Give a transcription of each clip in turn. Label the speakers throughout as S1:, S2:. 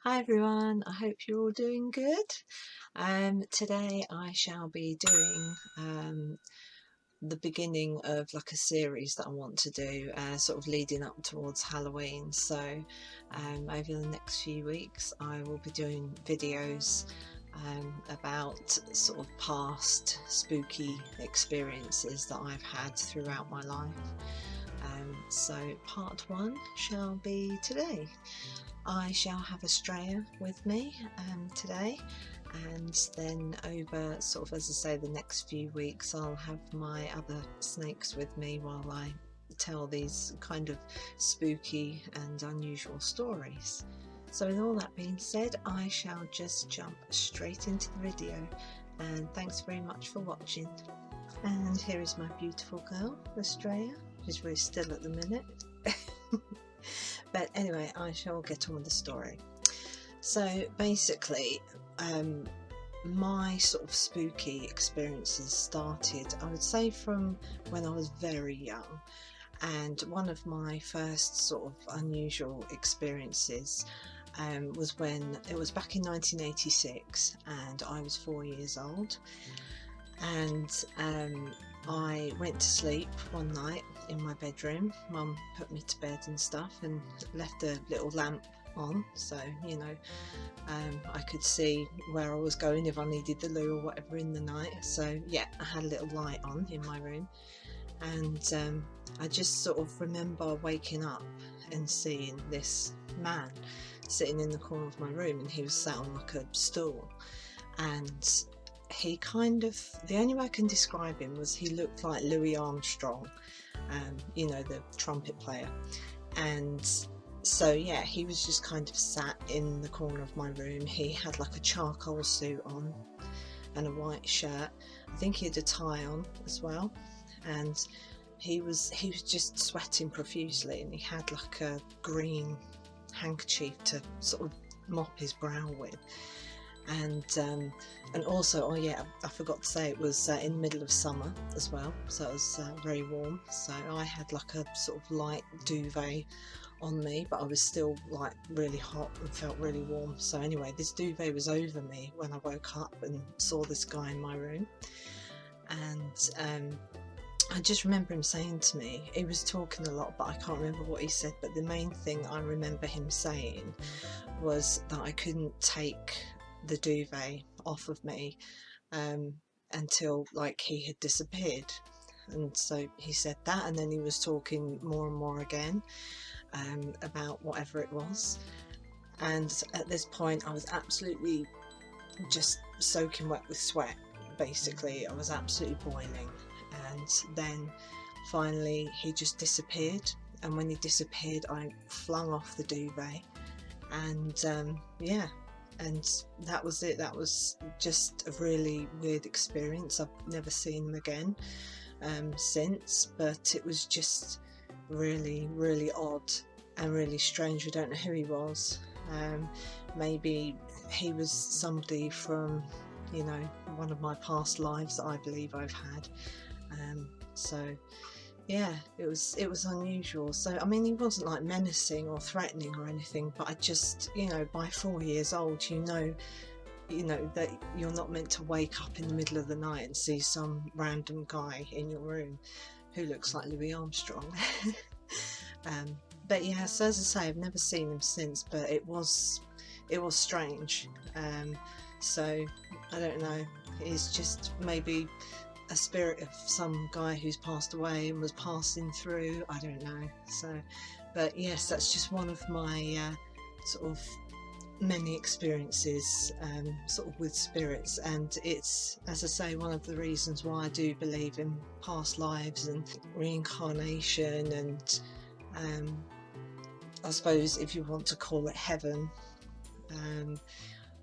S1: Hi everyone, I hope you're all doing good. Today I shall be doing the beginning of like a series that I want to do, sort of leading up towards Halloween. So over the next few weeks I will be doing videos about sort of past spooky experiences that I've had throughout my life. So part one shall be today. I shall have Astraea with me today, and then over sort of, as I say, the next few weeks I'll have my other snakes with me while I tell these kind of spooky and unusual stories. So with all that being said, I shall just jump straight into the video, and thanks very much for watching. And here is my beautiful girl Astraea. She's very still at the minute. But anyway, I shall get on with the story. So basically, my sort of spooky experiences started, I would say, from when I was very young. And one of my first sort of unusual experiences was when it was back in 1986, and I was 4 years old. And I went to sleep one night in my bedroom. Mum put me to bed and stuff and left a little lamp on, so you know, I could see where I was going if I needed the loo or whatever in the night. So yeah, I had a little light on in my room, and I just sort of remember waking up and seeing this man sitting in the corner of my room, and he was sat on like a stool, and he kind of, the only way I can describe him was he looked like Louis Armstrong, you know, the trumpet player. And so yeah, he was just kind of sat in the corner of my room. He had like a charcoal suit on and a white shirt. I think he had a tie on as well, and he was just sweating profusely, and he had like a green handkerchief to sort of mop his brow with. And also, oh yeah, I forgot to say, it was in the middle of summer as well, so it was very warm. So I had like a sort of light duvet on me, but I was still like really hot and felt really warm. So anyway, this duvet was over me when I woke up and saw this guy in my room. And I just remember him saying to me, he was talking a lot, but I can't remember what he said, but the main thing I remember him saying was that I couldn't take the duvet off of me until like he had disappeared. And so he said that, and then he was talking more and more again about whatever it was. And at this point I was absolutely just soaking wet with sweat. Basically I was absolutely boiling, and then finally he just disappeared. And when he disappeared, I flung off the duvet, and yeah, and that was it. That was just a really weird experience. I've never seen him again since, but it was just really, really odd and really strange. I don't know who he was. Maybe he was somebody from, you know, one of my past lives that I believe I've had. So yeah, it was unusual. So I mean, he wasn't like menacing or threatening or anything, but I just, you know, by 4 years old, you know that you're not meant to wake up in the middle of the night and see some random guy in your room who looks like Louis Armstrong. But yeah, so as I say, I've never seen him since, but it was strange. So I don't know, it's just maybe a spirit of some guy who's passed away and was passing through, I don't know. So, but yes, that's just one of my sort of many experiences sort of with spirits, and it's, as I say, one of the reasons why I do believe in past lives and reincarnation, and I suppose if you want to call it heaven,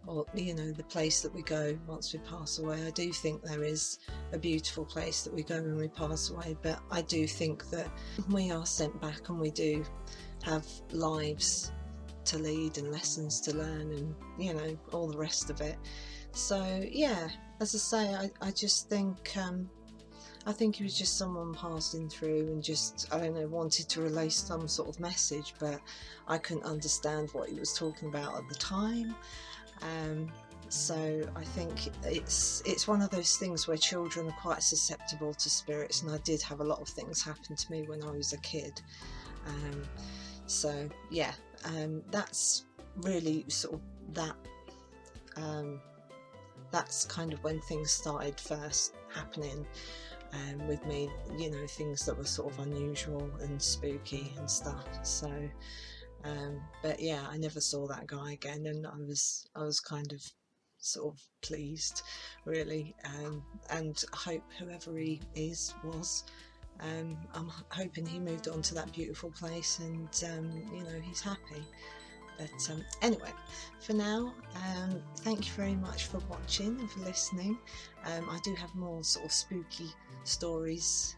S1: or you know, the place that we go once we pass away. I do think there is a beautiful place that we go when we pass away, but I do think that we are sent back, and we do have lives to lead and lessons to learn, and you know, all the rest of it. So yeah, as I say, I just think I think he was just someone passing through and just, I don't know, wanted to relay some sort of message, but I couldn't understand what he was talking about at the time. So I think it's one of those things where children are quite susceptible to spirits, and I did have a lot of things happen to me when I was a kid. So yeah, that's really sort of that. That's kind of when things started first happening with me, you know, things that were sort of unusual and spooky and stuff. So but yeah, I never saw that guy again, and I was kind of sort of pleased, really, and hope whoever he was, I'm hoping he moved on to that beautiful place, and you know, he's happy. But anyway, for now, thank you very much for watching and for listening. I do have more sort of spooky stories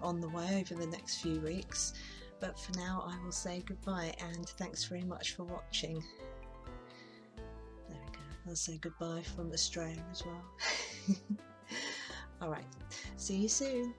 S1: on the way over the next few weeks, but for now I will say goodbye, and thanks very much for watching. There we go. I'll say goodbye from Astraea as well. Alright, see you soon.